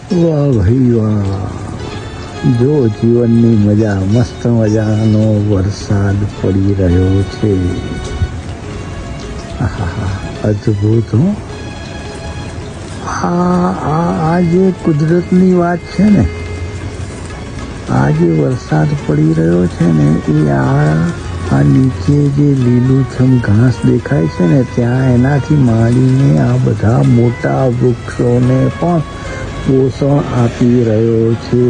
વાહ ભાઈ વાહ, જો જીવનની મજા, મસ્ત મજાનો વરસાદ પડી રહ્યો છે. આહા, અદ્ભુત. હો, આ જે કુદરતની વાત છે ને, આ જે વરસાદ પડી રહ્યો છે ને, એ આ નીચે જે લીલુંછમ ઘાસ દેખાય છે ને, ત્યાં એનાથી માંડીને આ બધા મોટા વૃક્ષોને પણ પોષણ આપી રહ્યો છે.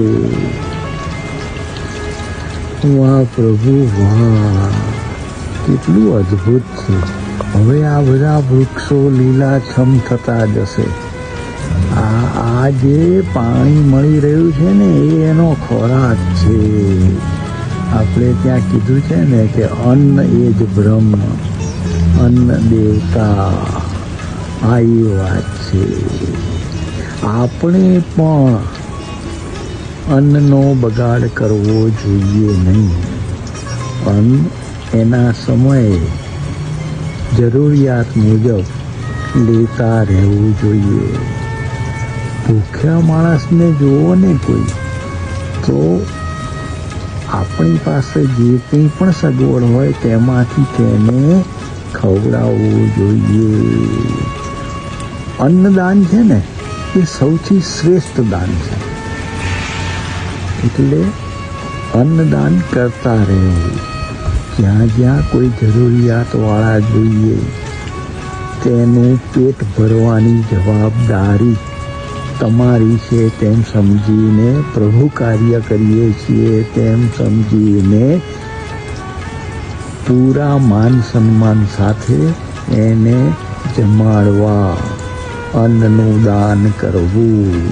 વાહ પ્રભુ વાહ, કેટલું અદ્ભુત છે. હવે આ બધા વૃક્ષો લીલાછમ થતા જશે. આ જે પાણી મળી રહ્યું છે ને, એ એનો ખોરાક છે. આપણે ત્યાં કીધું છે ને કે અન્ન એ જ બ્રહ્મ, અન્ન દેવતા. આ એ વાત છે. આપણે પણ અન્નનો બગાડ કરવો જોઈએ નહીં. અન્ન એના સમયે જરૂરિયાત મુજબ લેતા રહેવું જોઈએ. ભૂખ્યા માણસને જોવો ને કોઈ, તો આપણી પાસે જે કંઈ પણ સગવડ હોય તેમાંથી તેને ખવડાવવું જોઈએ. અન્નદાન છે ને, એ સૌથી શ્રેષ્ઠ દાન છે. એટલે અન્નદાન કરતા રહેવું. જ્યાં જ્યાં કોઈ જરૂરિયાતવાળા જોઈએ, તેનું પેટ ભરવાની જવાબદારી તમારી છે તેમ સમજીને, પ્રભુ કાર્ય કરીએ છીએ તેમ સમજીને પૂરા માન સન્માન સાથે એને જમાડવા, અન્નનું દાન કરવું.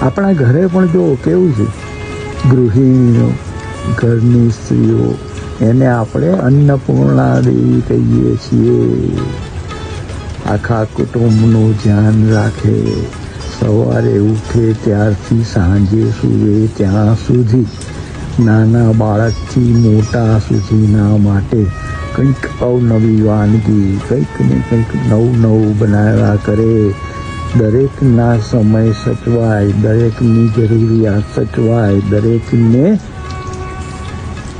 આપણા ઘરે પણ જો કેવું છે, ગૃહિણીઓ, ઘરની સ્ત્રીઓ, એને આપણે અન્નપૂર્ણા દેવી કહીએ છીએ. આખા કુટુંબનું ધ્યાન રાખે, સવારે ઉઠે ત્યારથી સાંજે સૂવે ત્યાં સુધી, નાના બાળકથી મોટા સુધીના માટે કંઈક અવનવી વાનગી, કંઈક ને કંઈક નવું નવું બનાવ્યા કરે. દરેકના સમય સચવાય, દરેકની જરૂરિયાત સચવાય, દરેકને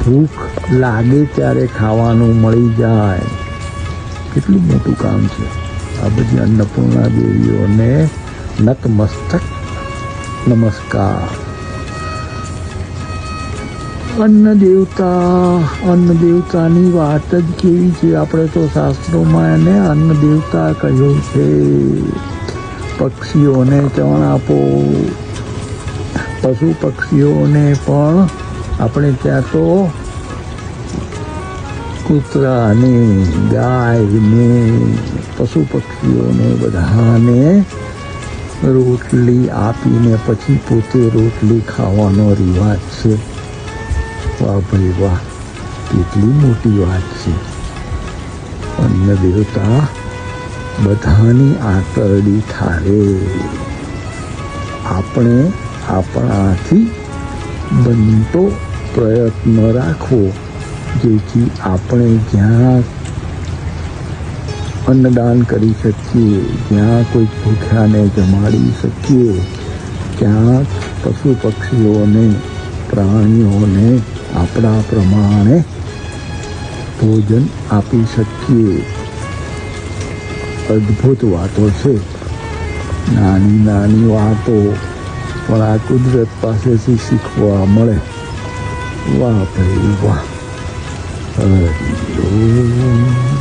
ભૂખ લાગે ત્યારે ખાવાનું મળી જાય. કેટલું મોટું કામ છે. આ બધી અન્નપૂર્ણા દેવીઓને નતમસ્તક નમસ્કાર. અન્ન દેવતાની વાત જ કેવી છે. આપણે તો શાસ્ત્રોમાં એને અન્ન દેવતા કહ્યું છે. પક્ષીઓને ચણ આપો, પશુ પક્ષીઓને પણ આપણે ત્યાં તો કૂતરાને, ગાયને, પશુ પક્ષીઓને બધાને રોટલી આપીને પછી પોતે રોટલી ખાવાનો રિવાજ છે. વાહ ભાઈ વાહ, કેટલી મોટી વાત છે. અન્ન દેવતા બધાની આંતરડી ઠારે. આપણે આપણાથી બનતો પ્રયત્ન રાખવો, જેથી આપણે જ્યાં અન્નદાન કરી શકીએ, જ્યાં કોઈ ભૂખ્યાને જમાડી શકીએ, ત્યાં પશુ પક્ષીઓને, પ્રાણીઓને આપણા પ્રમાણે ભોજન આપી શકીએ. અદ્ભુત વાતો છે. નાની નાની વાતો પણ આ કુદરત પાસેથી શીખવા મળે. વાહ ભાઈ વાહ. હરિ ઓમ.